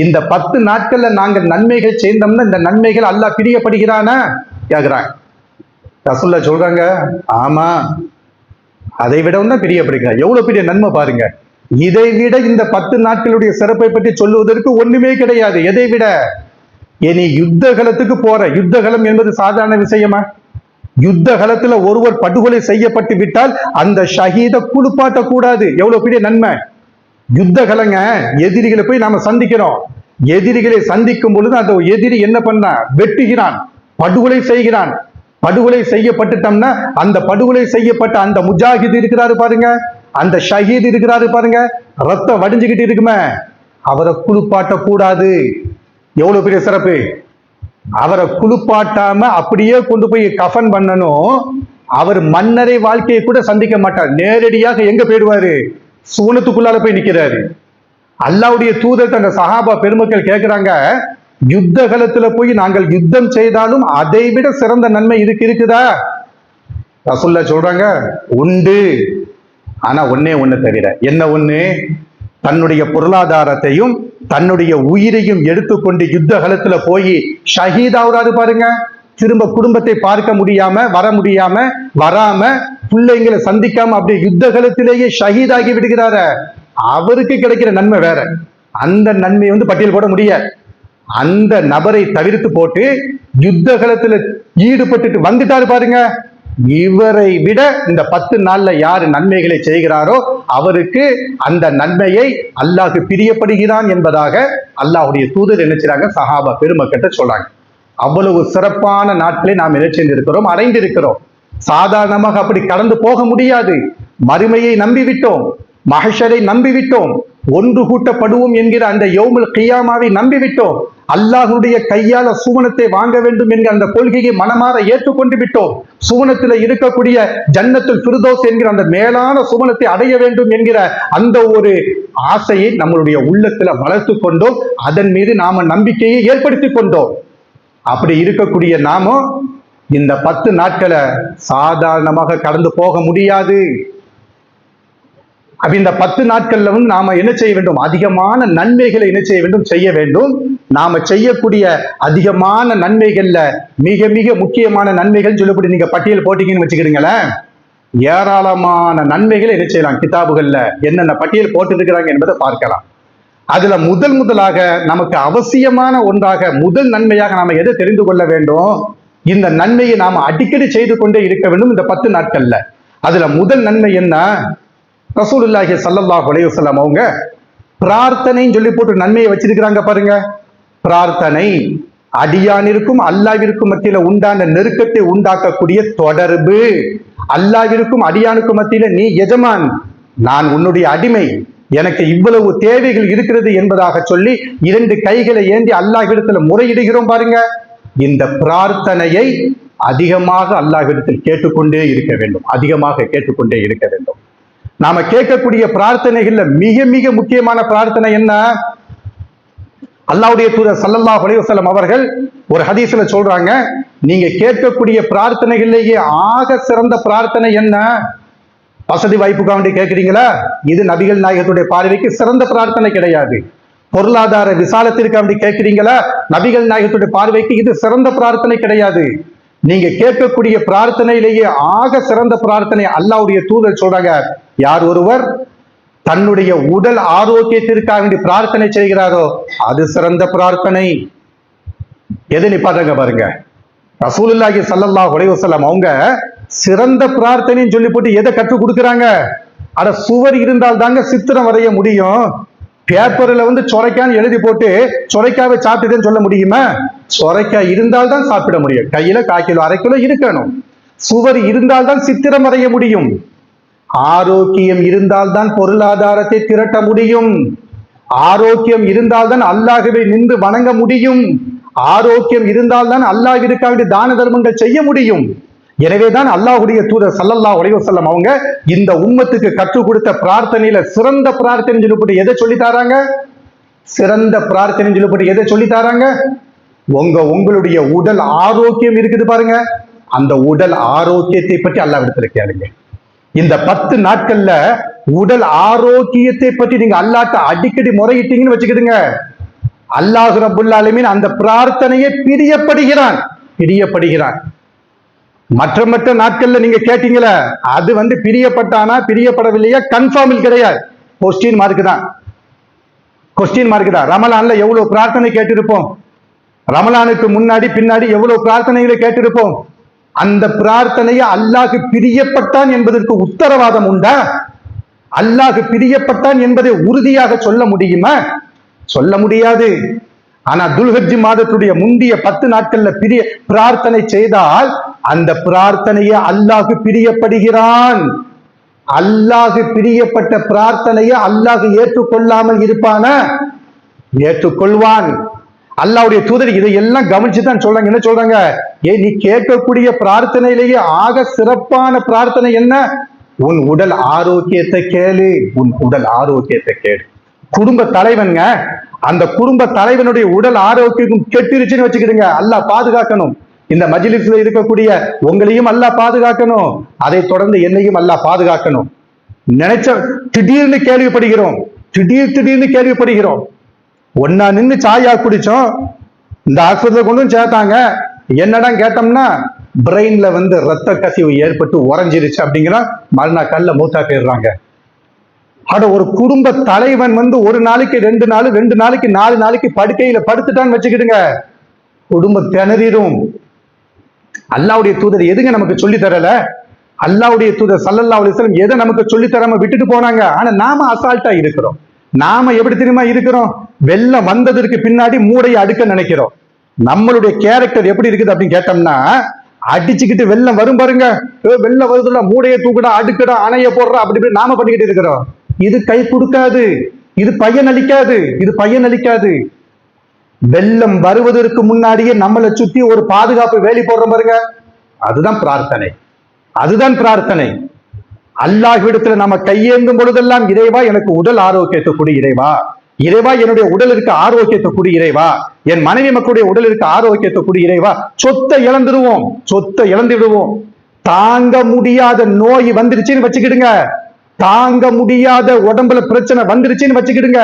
இந்த 10 நாட்கள்ல நாங்கள் நன்மைகள் செய்தோம்னா இந்த நன்மைகள் அல்லாஹ் பிரியப்படுகிறானா கேக்குறாங்க. ரசூலுல்லாஹ் சொல்றாங்க, ஆமா, அதை விட தான் பிரியப்படுகிறார். எவ்வளவு பெரிய நன்மை பாருங்க. இதை விட இந்த 10 நாட்களுடைய சிறப்பை பற்றி சொல்லுவதற்கு ஒண்ணுமே கிடையாது. எதை விட? இனி யுத்த களத்துக்கு போற, யுத்த களம் என்பது சாதாரண விஷயமா? யுத்த களத்துல ஒருவர் படுகொலை செய்யப்பட்டு விட்டால் அந்த ஷஹீத குளிப்பாட்ட கூடாது. எவ்வளவு பெரிய நன்மை. யுத்த கலங்க, எதிரிகளை போய் நாம சந்திக்கிறோம். எதிரிகளை சந்திக்கும் பொழுது அந்த எதிரி என்ன பண்ண? வெட்டுகிறான், படுகொலை செய்கிறான். படுகொலை செய்யப்பட்டுட்டோம்னா அந்த படுகொலை செய்யப்பட்ட அந்த முஜாஹித் இருக்கிறாரு பாருங்க, அந்த ஷஹீத் இருக்கிறாரு பாருங்க, ரத்தம் வடிஞ்சுக்கிட்டு இருக்குமே, அவரை குளிப்பாட்ட கூடாது. எவ்வளவு பெரிய சிறப்பு. அவரை குளிப்பாட்டாம அப்படியே கொண்டு போய் கஃபன் பண்ணணும். அவர் மன்னரை வாழ்க்கையை கூட சந்திக்க மாட்டார். நேரடியாக எங்க போயிடுவாரு? சூனத்துக்குள்ளால போய் நிக்கிறாரு. அல்லாஹ்வுடைய தூதர் அந்த சஹாபா பெருமக்கள் கேட்கிறாங்க, யுத்த களத்துல போய் நாங்கள் யுத்தம் செய்தாலும் அதை விட சிறந்த நன்மை இதுக்கு இருக்குதா? ரசூலுல்லாஹ் சொல்றாங்க, உண்டு. ஆனா ஒண்ணே ஒண்ணு தவிர. என்ன ஒண்ணு? தன்னுடைய பொருளாதாரத்தையும் தன்னுடைய உயிரையும் எடுத்துக்கொண்டு யுத்த களத்துல போய் ஷஹீதாவுறாரு பாருங்க. திரும்ப குடும்பத்தை பார்க்க முடியாம, வர முடியாம, வராம, பிள்ளைங்களை சந்திக்காம அப்படியே யுத்த களத்திலேயே ஷஹீதாகி விடுகிறார. அவருக்கு கிடைக்கிற நன்மை வேற. அந்த நன்மை பட்டியல் போட முடியாது. அந்த நபரை தவிர்த்து போட்டு யுத்த களத்துல ஈடுபட்டு வந்துட்டாரு பாருங்க. இவரை விட இந்த 10 நாள்ல யாரு நன்மைகளை செய்கிறாரோ அவருக்கு அந்த நன்மையை அல்லாஹ் பிரியப்படுகிறான் என்பதாக அல்லாஹ்வுடைய தூதர் என்ன செய்றாங்க? சஹாபா பெருமக்கிட்ட சொல்றாங்க. அவ்வளவு சிறப்பான நாட்களை நாம் என்ன செய்திருக்கிறோம்? அடைந்திருக்கிறோம். சாதாரணமாக அப்படி கடந்து போக முடியாது. மறுமையை நம்பிவிட்டோம், மஹ்ஷரை நம்பிவிட்டோம், ஒன்று கூட்டப்படுவோம் என்கிற அந்த யௌமுல் கியாமாவை நம்பிவிட்டோம். அல்லாஹ்வுடைய கையால சுவனத்தை வாங்க வேண்டும் என்கிற அந்த கொள்கையை மனமாற ஏற்றுக்கொண்டு விட்டோம். சுவனத்தில் இருக்கக்கூடிய ஜன்னத்துல் ஃபிர்தௌஸ் என்கிற அந்த மேலான சுவனத்தை அடைய வேண்டும் என்கிற அந்த ஒரு ஆசையை நம்மளுடைய உள்ளத்துல வளர்த்து கொண்டோம். அதன் மீது நாம நம்பிக்கையை ஏற்படுத்தி கொண்டோம். அப்படி இருக்கக்கூடிய நாம இந்த 10 நாட்களை சாதாரணமாக கடந்து போக முடியாது. அப்ப இந்த 10 நாட்கள்ல நாம என்ன செய்ய வேண்டும்? அதிகமான நன்மைகளை என்ன செய்ய வேண்டும்? செய்ய வேண்டும். நாம செய்யக்கூடிய அதிகமான நன்மைகள்ல மிக மிக முக்கியமான நன்மைகள் சொல்லப்படி நீங்க பட்டியல் போட்டீங்கன்னு வச்சுக்கிறீங்களேன், ஏராளமான நன்மைகளை என்ன செய்யலாம்? கிதாபுகள்ல என்னென்ன பட்டியல் போட்டு இருக்கிறாங்க என்பதை பார்க்கலாம். அதுல முதலாக நமக்கு அவசியமான ஒன்றாக முதல் நன்மையாக நாம எதை தெரிந்து கொள்ள வேண்டும்? இந்த நன்மையை நாம அடிக்கடி செய்து கொண்டே இருக்க வேண்டும் இந்த 10 நாட்கள்ல. அதுல முதல் நன்மை என்ன? ரசூலுல்லாஹி ஸல்லல்லாஹு அலைஹி வஸல்லம் அவங்க பிரார்த்தனைன்னு சொல்லி போட்டு நன்மையை வச்சிருக்கிறாங்க பாருங்க. பிரார்த்தனை அடியானிற்கும் அல்லாவிற்கும் மத்தியில உண்டான நெருக்கத்தை உண்டாக்கக்கூடிய தொடர்பு. அல்லாவிற்கும் அடியானுக்கும் மத்தியில நீ எஜமான், நான் உன்னுடைய அடிமை, எனக்கு இவ்வளவு தேவைகள் இருக்கிறது என்பதாக சொல்லி 2 கைகளை ஏந்தி அல்லாஹ்விடத்துல முறையிடுகிறோம் பாருங்க. இந்த பிரார்த்தனையை அதிகமாக அல்லாஹ்விடத்தில் கேட்டுக்கொண்டே இருக்க வேண்டும், அதிகமாக கேட்டுக்கொண்டே இருக்க வேண்டும். நாம கேட்கக்கூடிய பிரார்த்தனைகள்ல மிக மிக முக்கியமான பிரார்த்தனை என்ன? அல்லாஹ்வுடைய தூதர் ஸல்லல்லாஹு அலைஹி வஸல்லம் அவர்கள் ஒரு ஹதீஸ்ல சொல்றாங்க, நீங்க கேட்கக்கூடிய பிரார்த்தனைகளிலேயே ஆக சிறந்த பிரார்த்தனை என்ன? வசதி வாய்ப்புக்காக வேண்டி கேட்கிறீங்களா? இது நபிகள் நாயகத்துடைய பார்வைக்கு சிறந்த பிரார்த்தனை கிடையாது. பொருளாதார விசாலத்திற்காக வேண்டி கேட்கிறீங்களா? நபிகள் நாயகத்துடைய பார்வைக்கு இது சிறந்த பிரார்த்தனை கிடையாது. நீங்க கேட்கக்கூடிய பிரார்த்தனையிலேயே ஆக சிறந்த பிரார்த்தனை அல்லாஹ்வுடைய தூதர் சொல்றாங்க, யார் ஒருவர் தன்னுடைய உடல் ஆரோக்கியத்திற்காக வேண்டி பிரார்த்தனை செய்கிறாரோ அது சிறந்த பிரார்த்தனை. எது நிப்பாட்டுங்க பாருங்க. ரசூலுல்லாஹி ஸல்லல்லாஹு அலைஹி வஸல்லம் அவங்க சிறந்த பிரார்த்தனைன்னு சொல்லி போட்டு எதை கற்றுக் கொடுக்குறாங்க? அட சுவர் இருந்தால் தாங்க சித்திரம் வரைய முடியும். பேப்பர்ல சொரைக்கான்னு எழுதி போட்டு சொரைக்காவை சாப்பிட்டுன்னு சொல்ல முடியுமா? சொரைக்காய் இருந்தால் தான் சாப்பிட முடியும். கையில 1/4 கிலோ 1/2 கிலோ இருக்கணும். சுவர் இருந்தால் தான் சித்திரம் வரைய முடியும். ஆரோக்கியம் இருந்தால்தான் பொருளாதாரத்தை திரட்ட முடியும். ஆரோக்கியம் இருந்தால்தான் அல்லாஹ்வை நின்று வணங்க முடியும். ஆரோக்கியம் இருந்தால்தான் அல்லாஹ்விற்காக தான தர்மங்கள் செய்ய முடியும். எனவேதான் அல்லாஹ்வுடைய தூதர் ஸல்லல்லாஹு அலைஹி வஸல்லம் அவங்க இந்த உம்மத்துக்கு கற்றுக் கொடுத்த பிரார்த்தனையில சிறந்த பிரார்த்தனை சொல்லப்பட்டு எதை சொல்லி தராங்க? சிறந்த பிரார்த்தனை சொல்லப்பட்டு எதை சொல்லி தராங்க? உங்களுடைய உடல் ஆரோக்கியம் இருக்குது பாருங்க, அந்த உடல் ஆரோக்கியத்தை பற்றி அல்லாஹ்விடத்துல கேளுங்க. இந்த 10 நாட்கள்ல உடல் ஆரோக்கியத்தை பற்றி நீங்க அல்லாஹ்ட்ட அடிக்கடி முறையிட்டீங்கன்னு வச்சுக்கிடுங்க, அல்லாஹ் ரப்புல் ஆலமீன் அந்த பிரார்த்தனையை பிரியப்படுகிறான். மற்ற நாட்கள்ல நீங்க கேட்டீங்களா, அது பிரியப்பட்டானா பிரியப்படவில்லையா கன்ஃபார்மில் கிடையாது, கொஸ்டின் மார்க் தான். ரமலான்ல எவ்வளவு பிரார்த்தனை கேட்டிருப்போம், ரமலானுக்கு முன்னாடி பின்னாடி எவ்வளவு பிரார்த்தனைகளை கேட்டிருப்போம். அந்த பிரார்த்தனையை அல்லாஹ் பிரியப்பட்டான் என்பதற்கு உத்தரவாதம் உண்டா? அல்லாஹ் பிரியப்பட்டான் என்பதை உறுதியாக சொல்ல முடியுமா? சொல்ல முடியாது. ஆனா துல்ஹஜ் மாதத்துடைய முந்திய 10 நாட்கள்ல பிரார்த்தனை செய்தால் அந்த பிரார்த்தனையை அல்லாஹ் பிரியப்படுகிறான். அல்லாஹ் பிரியப்பட்ட பிரார்த்தனையை அல்லாஹ் ஏற்றுக்கொள்ளாமல் இருப்பானா? ஏற்றுக்கொள்வான். அல்லாஹ்வுடைய தூதர் இதையெல்லாம் கவனிச்சுதான் சொல்றாங்க. என்ன சொல்றாங்க? நீ கேட்கக்கூடிய பிரார்த்தனையிலேயே ஆக சிறப்பான பிரார்த்தனை என்ன? உன் உடல் ஆரோக்கியத்தை கேளு, உன் உடல் ஆரோக்கியத்தை கேளு. குடும்ப தலைவன்ங்க, அந்த குடும்ப தலைவனுடைய உடல் ஆரோக்கியம் கெட்டுருச்சுன்னு வச்சுக்கிடுங்க, அல்லாஹ் பாதுகாக்கணும். இந்த மஜ்லிஸ்ல இருக்கக்கூடிய உங்களையும் அல்லாஹ் பாதுகாக்கணும், அதை தொடர்ந்து என்னையும் அல்லாஹ் பாதுகாக்கணும். நினைச்ச திடீர்னு கேள்விப்படுகிறோம். ஒன்னா நின்று சாயா குடிச்சோம், இந்த ஆஸ்பத்திரியில கொண்டு சேர்த்தாங்க, என்னடா கேட்டோம்னா பிரெயின்ல ரத்த கசிவு ஏற்பட்டு உறைஞ்சிருச்சு அப்படிங்கிற மறுநாள் கல்ல மூத்தா போயிடுறாங்க. அட ஒரு குடும்ப தலைவன் ஒரு நாளைக்கு 2 நாள், 2 நாளைக்கு 4 நாளைக்கு படுக்கையில படுத்துட்டான்னு வச்சுக்கிடுங்க, குடும்பம் திணறிடும். அல்லாஹ்வுடைய தூதர் எதுங்க நமக்கு சொல்லி தரல? அல்லாஹ்வுடைய தூதர் ஸல்லல்லாஹு அலைஹி வஸல்லம் எதை நமக்கு சொல்லி தராம விட்டுட்டு போனாங்க. ஆனா நாம அசால்ட்டா இருக்கிறோம். நாம எப்படி தெரியுமா இருக்கிறோம்? வெள்ளம் வந்ததற்கு பின்னாடி மூடையை அடுக்க நினைக்கிறோம். நம்மளுடைய கேரக்டர் எப்படி இருக்குது அப்படின்னு கேட்டோம்னா, அடிச்சுக்கிட்டு வெள்ளம் வரும் பாருங்க, வெள்ளம் வருதுல மூடையை தூக்குடா, அடுக்கடா, அணைய போடுறா, அப்படி நாம பண்ணிக்கிட்டு இருக்கிறோம். இது கை கொடுக்காது, இது பயனளிக்காது. வெள்ளம் வருவதற்கு முன்னாடியே நம்மளை சுத்தி ஒரு பாதுகாப்பு வேலி போடுறோம் பாருங்க, அதுதான் பிரார்த்தனை. அல்லாஹ்விடத்துல நம்ம கையேந்தும் பொழுதெல்லாம், இறைவா எனக்கு உடல் ஆரோக்கியத்தை கொடு, இறைவா என்னுடைய உடலுக்கு ஆரோக்கியத்தை கொடு, இறைவா என் மனைவி மக்களுடைய உடலுக்கு ஆரோக்கியத்தை கொடு, இறைவா. சொத்தை இழந்துடுவோம். தாங்க முடியாத நோய் வந்துருச்சுன்னு வச்சுக்கிடுங்க, தாங்க முடியாத உடம்புல பிரச்சனை வந்துருச்சுன்னு வச்சுக்கிடுங்க,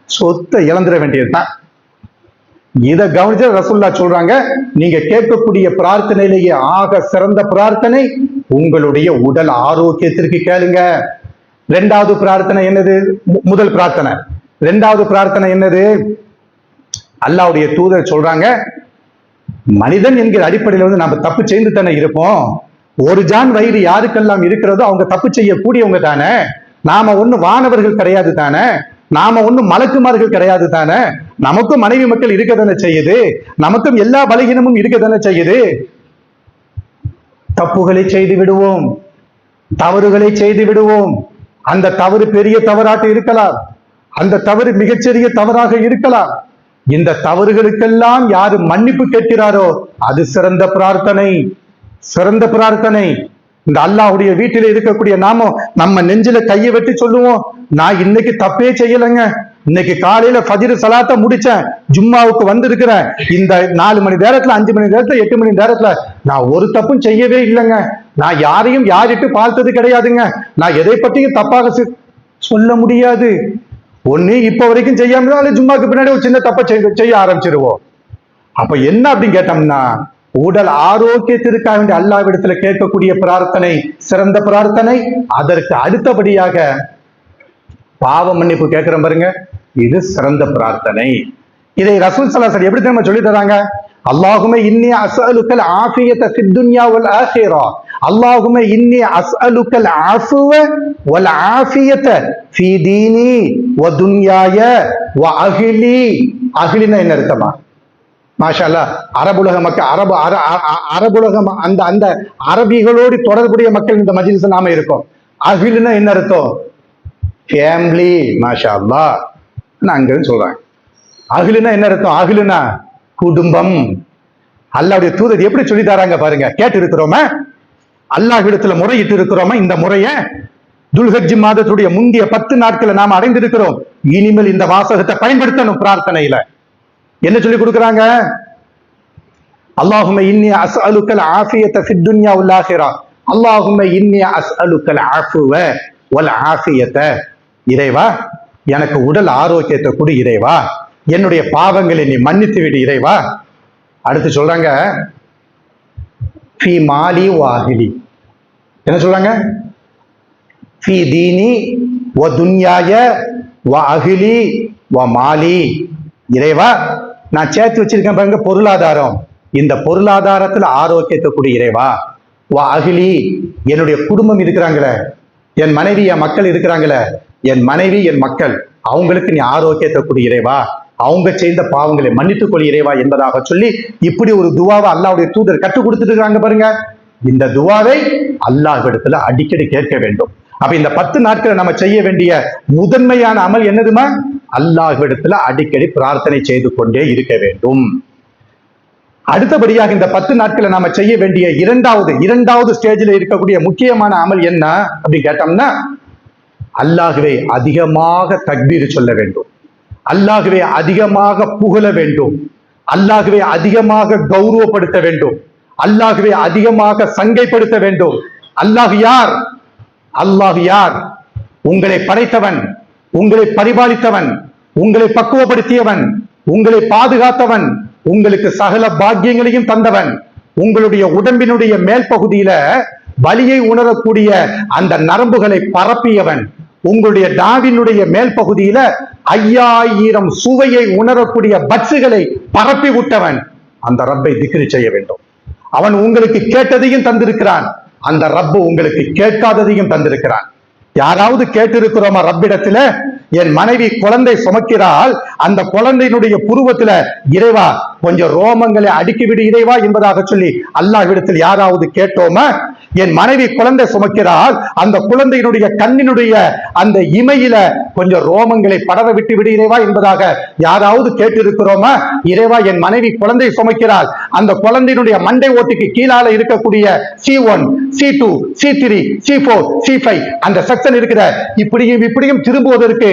சொத்தை இழந்துட வேண்டியதுதான். இதை கவனிச்ச ரசூலுல்லாஹ் சொல்றாங்க, நீங்க கேட்கக்கூடிய பிரார்த்தனையிலேயே ஆக சிறந்த பிரார்த்தனை உங்களுடைய உடல் ஆரோக்கியத்திற்கு கேளுங்க. 2வது பிரார்த்தனை என்னது? முதல் பிரார்த்தனை. 2வது பிரார்த்தனை என்னது? அல்லாஹ்வுடைய தூதர் சொல்றாங்க, மனிதன் என்கிற அடிப்படையில் நாம தப்பு செய்து தானே இருப்போம். ஒரு ஜான் வயிறு யாருக்கெல்லாம் இருக்கிறதோ அவங்க தப்பு செய்யக்கூடியவங்க தானே. நாம ஒண்ணு வானவர்கள் கிடையாது தானே, நாம ஒண்ணு மலக்குமார்கள் கிடையாது தானே. நமக்கும் மனைவி மக்கள் இருக்க தானே செய்யுது, நமக்கும் எல்லா பலகீனமும் இருக்க தானே செய்யுது. தப்புகளை செய்து விடுவோம், தவறுகளை செய்து விடுவோம். அந்த தவறு பெரிய தவறாக இருக்கலாம், அந்த தவறு மிகச்சிறிய தவறாக இருக்கலாம். இந்த தவறுகளுக்கெல்லாம் யாரு மன்னிப்பு கேட்கிறாரோ அது சிறந்த பிரார்த்தனை, சிறந்த பிரார்த்தனை. இந்த அல்லாஹ்வுடைய வீட்டில் இருக்கக்கூடிய நாமும் நம்ம நெஞ்சில கையை வெட்டி சொல்லுவோம், நான் இன்னைக்கு தப்பே செய்யலைங்க, இன்னைக்கு காலையில ஃபஜ்ர் சலாத்தை முடிச்சேன், ஜும்மாவுக்கு வந்திருக்கிறேன், இந்த 4 மணி நேரத்துல 5 மணி நேரத்துல 8 மணி நேரத்துல நான் ஒரு தப்பும் செய்யவே இல்லைங்க, நான் யாரையும் யாரிட்டு பார்த்தது கிடையாதுங்க, நான் எதை பற்றியும் தப்பாக சொல்ல முடியாது. ஒண்ணு இப்ப வரைக்கும் செய்யாம ஜும்மாக்கு பின்னாடி ஒரு சின்ன தப்பை செய்ய ஆரம்பிச்சிருவோம். அப்ப என்ன அப்படின்னு கேட்டோம்னா, உடல் ஆரோக்கியத்திற்காக வேண்டிய அல்லாஹ்விடத்துல கேட்கக்கூடிய பிரார்த்தனை சிறந்த பிரார்த்தனை. அதற்கு அடுத்தபடியாக பாவ மன்னிப்பு கேட்கிறோம் பாருங்க, இது சிறந்த பிரார்த்தனை. இதை ரசூல் ஸல்லல்லாஹு அலைஹி வஸல்லம் எப்படி நம்ம சொல்லி தராங்க? அல்லாஹும்ம இன்னி அஸ்அலுக்கல் ஆஃபியத ஃபித் துன்யா வல் ஆখিরা, அல்லாஹும்ம இன்னி அஸ்அலுக்கல் ஆஃபுவ வல் ஆஃபியத ஃபீ தீனி வ துன்யாய வ அஹ்லி. அஹ்லினா என்ன அர்த்தமா? மாஷா அல்லாஹ், அரபுலக மக்கள், அரபுலக அந்த அந்த அரபிகளோடு தொடர்புடைய மக்கள் இந்த மஜ்லிஸ்ல நாம இருக்கோம். அஹ்லுனா என்ன அர்த்தம்? ஃபேமிலி. மாஷா அல்லாஹ், நான் அங்கன்னு சொல்றேன். அஹ்லுனா என்ன அர்த்தம்? அஹ்லுனா குடும்பம். அல்லாஹ்வுடைய தூதர் எப்படி சொல்லி தராங்க பாருங்க, கேட்டு இருக்கிறோமா? அல்லாஹ்விடத்துல முறையிட்டு இருக்கிறோமா? இந்த முறைய துல்ஹஜ் மாதத்துடைய முந்திய 10 நாட்களை நாம அடைந்திருக்கிறோம். இனிமேல் இந்த வாசகத்தை பயன்படுத்தணும் பிரார்த்தனையில. என்ன சொல்லி கொடுக்குறாங்க? அல்லாஹும்ம இன்னி அஸ்அலுக்கல் ஆஃபியத ஃபித் துன்யா வல் ஆখিরা, அல்லாஹும்ம இன்னி அஸ்அலுக்கல் ஆஃபுவ வல் ஆஃபியத. இறைவா, எனக்கு உடல் ஆரோக்கியத்தை கொடு இறைவா, என்னுடைய பாவங்களை நீ மன்னித்து விடு இறைவா. அடுத்து சொல்றாங்க ஃபீ மாலி வ அஹ்லி. என்ன சொல்றாங்க? ஃபீ தீனி வ துன்யாய வ அஹ்லி வ மாலி. இறைவா, நான் சேர்த்து வச்சிருக்கேன் பாருங்க பொருளாதாரம், இந்த பொருளாதாரத்துல ஆரோக்கியத்தை கொடு இறைவா. வ அஹ்லி, என்னுடைய குடும்பம் இருக்கிறாங்களே, என் மனைவி என் மக்கள் இருக்கிறாங்களே, என் மனைவி என் மக்கள், அவங்களுக்கு நீ ஆரோக்கியத்தை கொடு இறைவா, அவங்க செய்த பாவங்களை மன்னித்துக் கொள் இறைவா என்பதாக சொல்லி இப்படி ஒரு துவாவை அல்லாஹ்வுடைய தூதர் கற்றுக் கொடுத்துட்டு இருக்காங்க பாருங்க. இந்த துவாவை அல்லாஹ்விடத்துல அடிக்கடி கேட்க வேண்டும். அப்ப இந்த 10 நாட்களை நம்ம செய்ய வேண்டிய முதன்மையான அமல் என்னதுமா? அல்லாஹ்விடத்துல அடிக்கடி பிரார்த்தனை செய்து கொண்டே இருக்க வேண்டும். அடுத்தபடியாக இந்த 10 நாட்களை நாம செய்ய வேண்டிய இரண்டாவது ஸ்டேஜில் இருக்கக்கூடிய முக்கியமான அமல் என்ன அப்படின்னு கேட்டோம்னா, அல்லாஹ்வை அதிகமாக தக்பீர் சொல்ல வேண்டும், அல்லாஹ்வை அதிகமாக புகழ வேண்டும், அல்லாஹ்வை அதிகமாக கௌரவப்படுத்த வேண்டும், அல்லாஹ்வை அதிகமாக சங்கைப்படுத்த வேண்டும். அல்லாஹ் யார்? அல்லாஹ் யார்? உங்களை படைத்தவன், உங்களை பரிபாலித்தவன், உங்களை பக்குவப்படுத்தியவன், உங்களை பாதுகாத்தவன், உங்களுக்கு சகல பாக்கியங்களையும் தந்தவன், உங்களுடைய உடம்பினுடைய மேல் பகுதியில வலியை உணரக்கூடிய அந்த நரம்புகளை பரப்பியவன், உங்களுடைய நாவினுடைய மேல் பகுதியில 5000 சுவையை உணரக்கூடிய பட்சுகளை பரப்பி விட்டவன். அந்த ரப்பை திக்ரு செய்ய வேண்டும். அவன் உங்களுக்கு கேட்டதையும் தந்திருக்கிறான், அந்த ரப்பு உங்களுக்கு கேட்காததையும் தந்திருக்கிறான். யாராவது கேட்டு இருக்கிறோமா ரப்பிடத்துல? என் மனைவி குழந்தை சுமக்கிறாள், அந்த குழந்தையினுடைய புருவத்துல இறைவா கொஞ்சம் ரோமங்களை அடுக்கிவிடு இறைவா என்பதாக சொல்லி அல்லாஹ்விடத்தில் யாராவது கேட்டோமா? என் மனைவி குழந்தை சுமக்கிறாள், அந்த குழந்தையினுடைய கண்ணினுடைய அந்த இமையில கொஞ்சம் ரோமங்களை படர விட்டு விடு இறைவா என்பதாக யாராவது கேட்டு இருக்கிறோமா? இறைவா, என் மனைவி குழந்தை சுமக்கிறாள், அந்த குழந்தையினுடைய மண்டை ஓட்டுக்கு கீழால இருக்கக்கூடிய C1, C2, C3, C4, C5 அந்த செக்ஷன் இருக்கிற இப்படியும் திரும்புவதற்கு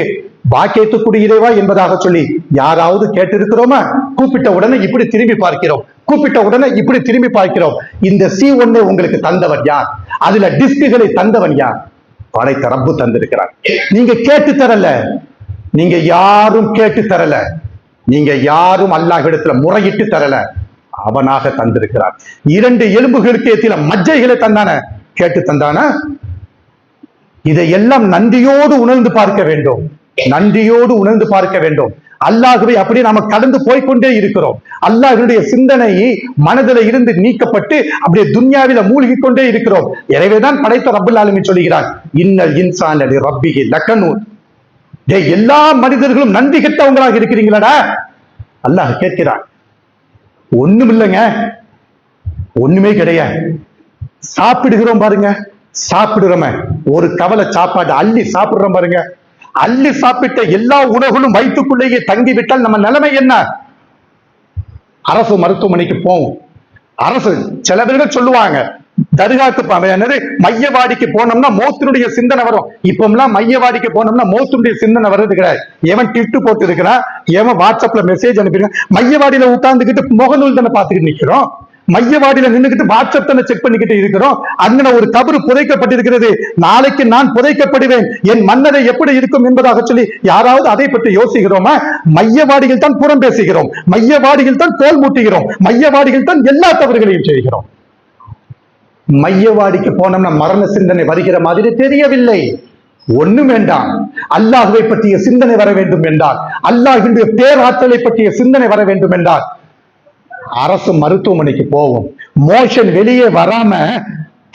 பாக்கியத்துக்குரிய இறைவா என்பதாக சொல்லி யாராவது கேட்டிருக்கிறோமா? கூப்பிட்ட உடனே இப்படி திரும்பி பார்க்கிறோம், கூப்பிட்ட உடனே இப்படி திரும்பி பார்க்கிறோம். இந்த C1 உங்களுக்கு தந்தவன் யார்? அதுல டிஸ்குகளை தந்தவன் யார்? படைத்த ரப்பு தந்திருக்கிறார். நீங்க கேட்டு தரல, நீங்க யாரும் கேட்டு தரல, நீங்க யாரும் அல்லாஹ்விடத்துல முறையிட்டு தரல, அவனாக தந்திருக்கிறார். 2 எலும்புகளுக்கு சில மஜ்ஜைகளை தந்தான, கேட்டு தந்தான. இதையெல்லாம் நன்றியோடு உணர்ந்து பார்க்க வேண்டும், நன்றியோடு உணர்ந்து பார்க்க வேண்டும். அல்லாஹ்வை அப்படி நாம கடந்து போய்கொண்டே இருக்கிறோம். அல்லாஹ்வுடைய சிந்தனை மனதில இருந்து நீக்கப்பட்டு அப்படியே துன்யாவில மூழ்கி கொண்டே இருக்கிறோம். எனவேதான் படைத்த ரப்பல் ஆலமீன் சொல்கிறான், இன்னல் இன்சான லி ரப்பிஹி லகனூத். எல்லா மனிதர்களும் நன்றி கெட்டவங்களாக இருக்கிறீங்களா? அல்லாஹ் கேட்கிறான். ஒண்ணும் இல்லைங்க, ஒண்ணுமே கிடையாது. சாப்பிடுகிறோம் பாருங்க, சாப்பிடுறோமே ஒரு கவலை சாப்பாடு அள்ளி சாப்பிடுறோம் பாருங்க, அள்ளி சாப்பிட்ட எல்லா உணவுகளும் வயிற்றுக்குள்ளேயே தங்கிவிட்டால் நம்ம நிலைமை என்ன? அரசு மருத்துவமனைக்கு போவோம். அரசு சில பேர்கள் சொல்லுவாங்க, தர்காக்கு மையவாடிக்கு போனோம்னா மோத்தினுடைய சிந்தனை வரும். இப்பெல்லாம் மையவாடிக்கு போனோம்னா மோத்தினுடைய சிந்தனை வர்றது கிடையாது. எவன் டிட்டு போட்டு இருக்கிறான், எவன் வாட்ஸ்அப்ல மெசேஜ் அனுப்பிடுறான். மையவாடியில உட்கார்ந்துக்கிட்டு முகநூல் தானே பார்த்துக்கிட்டு நிக்கிறோம், மையவாடியில நின்றுகிட்டு வாட்ஸ்அப் தானே செக் பண்ணிக்கிட்டு இருக்கிறோம். அங்கே ஒரு கபரு புதைக்கப்பட்டிருக்கிறது, நாளைக்கு நான் புதைக்கப்படுவேன், என் மன்னரை எப்படி இருக்கும் என்பதாக சொல்லி யாராவது அதை பற்றி யோசிக்கிறோமா? மையவாடிகள் தான் புறம் பேசுகிறோம், மையவாடிகள் தான் கோல் மூட்டுகிறோம், மையவாடிகள் தான் எல்லா தவறுகளையும் செய்கிறோம். மையவாடிக்கு போனோம்னா மரண சிந்தனை வருகிற மாதிரி தெரியவில்லை. ஒண்ணும் வேண்டாம், அல்லாஹ்வை பற்றிய சிந்தனை வர வேண்டும் என்றால், அல்லாஹ்வினுடைய பேராற்றலை பற்றிய சிந்தனை வர வேண்டும் என்றால் அரசு மருத்துவமனைக்கு போவோம். மோஷன் வெளியே வராம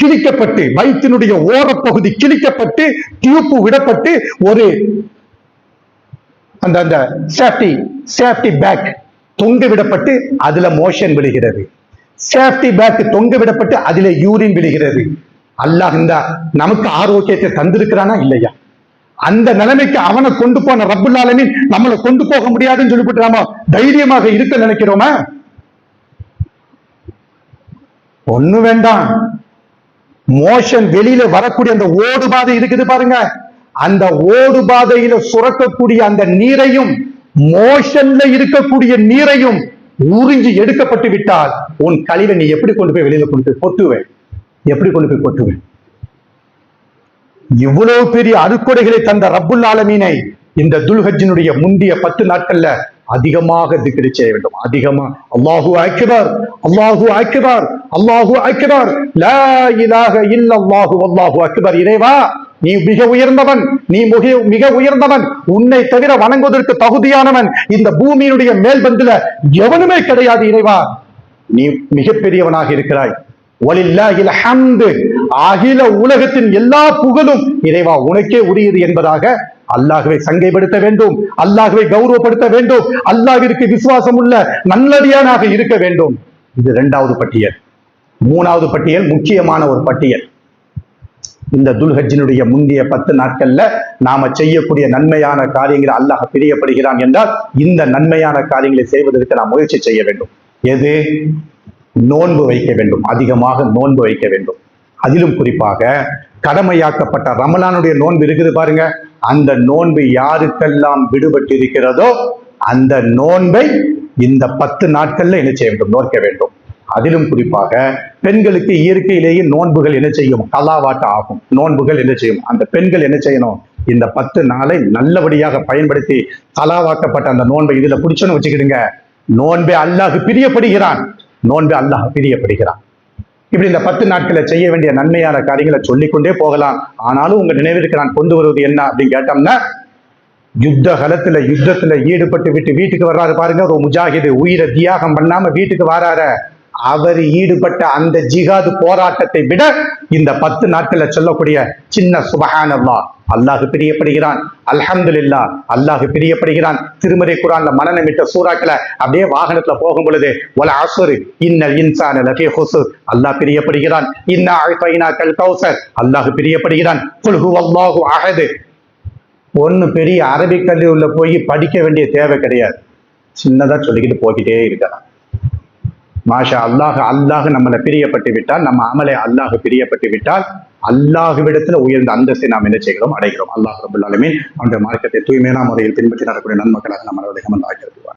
கிழிக்கப்பட்டு, வயிற்றினுடைய ஓரப்பகுதி கிழிக்கப்பட்டு, டியூப் விடப்பட்டு, ஒரு அந்த சேஃப்டி பேக் தொங்க விடப்பட்டு அதுல மோஷன் விழுகிறது. சேஃப்டி பேக் தொங்க விடப்பட்டு அதிலே யூரின் விழுகிறது. அல்லாஹ் இந்த நமக்கு ஆரோக்கியத்தை தந்திருக்கிறானா இல்லையா? அந்த நிலைமைக்கு அவனை கொண்டு போன ரப்புல் ஆலமீன் நம்மளை கொண்டு போக முடியாதுன்னு சொல்லிவிட்டு நாம தைரியமாக இருக்க நினைக்கிறோமா? ஒண்ணு வேண்டாம். மோஷன் வெளியில வரக்கூடிய அந்த ஓடு பாதை இருக்குது பாருங்க, அந்த ஓடு பாதையில சுரக்கக்கூடிய அந்த நீரையும் மோஷன்ல இருக்கக்கூடிய நீரையும் உறிஞ்சி எடுக்கப்பட்டு விட்டால் உன் கழிவை நீ எப்படி கொண்டு போய் வெளியில கொண்டு போய் கொட்டுவேன்? எப்படி கொண்டு போய் கொட்டுவேன்? இவ்வளவு பெரிய அருக்கொடைகளை தந்த ரப்புல் ஆலமீனை இந்த துல்ஹஜ்ஜினுடைய முந்திய 10 நாட்கள்ல அதிகமாக திக்ர் செய்ய வேண்டும். அதிகமா அல்லாஹு அக்பர், அல்லாஹு அக்பர், அல்லாஹு அக்பர், லா இலாஹ இல்லல்லாஹு வல்லாஹு அக்பர். இறைவா, நீ மிக உயர்ந்தவன், நீ மிக உயர்ந்தவன், உன்னை தவிர வணங்குவதற்கு தகுதியானவன் இந்த பூமியினுடைய மேல்பந்துல எவனுமே கிடையாது. இறைவா, நீ மிகப்பெரியவனாக இருக்கிறாய். வலில்லாஹில் ஹம்து, அகில உலகத்தின் எல்லா புகழும் இறைவா உனக்கே உரியது என்பதாக அல்லாஹ்வை சங்கைப்படுத்த வேண்டும், அல்லாஹ்வை கௌரவப்படுத்த வேண்டும், அல்லாஹ்விற்கு விசுவாசம் உள்ள நல்லடியானாக இருக்க வேண்டும். இது 2வது பட்டியல். 3வது பட்டியல் முக்கியமான ஒரு பட்டியல். இந்த துல்ஹஜ்ஜினுடைய முந்தைய 10 நாட்கள்ல நாம செய்யக்கூடிய நன்மையான காரியங்களை அல்லாஹ் பிரியப்படுகிறான் என்றால் இந்த நன்மையான காரியங்களை செய்வதற்கு நாம் முயற்சி செய்ய வேண்டும். எது? நோன்பு வைக்க வேண்டும், அதிகமாக நோன்பு வைக்க வேண்டும். அதிலும் குறிப்பாக கடமையாக்கப்பட்ட ரமலானுடைய நோன்பு இருக்குது பாருங்க, அந்த நோன்பு யாருக்கெல்லாம் விடுபட்டு இருக்கிறதோ அந்த நோன்பை இந்த 10 நாட்கள்ல என்ன செய்ய வேண்டும்? நோக்க வேண்டும். அதிலும் குறிப்பாக பெண்களுக்கு இயற்கையிலேயே நோன்புகள் என்ன செய்யும்? கலாவாட்ட ஆகும். நோன்புகள் என்ன செய்யும்? அந்த பெண்கள் என்ன செய்யணும்? இந்த 10 நாளை நல்லபடியாக பயன்படுத்தி கலாவாக்கப்பட்ட அந்த நோன்பை இதுல பிடிச்சோன்னு வச்சுக்கிடுங்க. நோன்பை அல்லாஹ் பிரியப்படுகிறான், நோன்பை அல்லாஹ் பிரியப்படுகிறான். இப்படி இந்த 10 நாட்களை செய்ய வேண்டிய நன்மையான காரியங்களை சொல்லிக்கொண்டே போகலாம். ஆனாலும் உங்க நினைவிற்கு நான் கொண்டு வருவது என்ன அப்படின்னு கேட்டோம்னா, யுத்தத்துல ஈடுபட்டு விட்டு வீட்டுக்கு வர்றாரு பாருங்க ஒரு முஜாஹிது, உயிரை தியாகம் பண்ணாம வீட்டுக்கு வராரு. அவர் ஈடுபட்ட அந்த ஜிஹாது போராட்டத்தை விட இந்த 10 நாட்கள்ல சொல்லக்கூடிய சின்ன சுபஹானல்லாஹ் அல்லாஹ் பிரியப்படுகிறான், அல்ஹம்துலில்லாஹ் அல்லாஹ் பிரியப்படுகிறான். திருமறை குர்ஆன்ல மனநமிட்ட சூறாக்களை அப்படியே வாகனத்துல போகும் பொழுது வல் அஸ்ர் இன்னல் இன்சான லஃபீ குஸ்ர் அல்லாஹ் பிரியப்படுகிறான். இன்னா அஅதைனாக்கல் கௌசர் அல்லாஹ் பிரியப்படுகிறான். குல் ஹுவல்லாஹு அஹத். ஒன்னு பெரிய அரபிக் கல்லூரியில போய் படிக்க வேண்டிய தேவை கிடையாது, சின்னதா சொல்லிக்கிட்டு போய்கிட்டே இருக்கலாம். மாஷா அல்லாஹ், அல்லாஹ் நம்மளை பிரியப்பட்டு விட்டால், நம்ம அமலை அல்லாஹ் பிரியப்பட்டு விட்டால் அல்லாஹ்விடத்துல உயர்ந்த அந்தஸ்தை நாம் என்ன செய்கிறோம்? அடைகிறோம். அல்லாஹ் ரப்பல் ஆலமீன் அவனுடைய மார்க்கத்தை தூய்மையான முறையில் பின்பற்றி நடக்கூடிய நன்மக்களாக நம்ம அனைவரையும் ஆக்கிரமிப்பார்.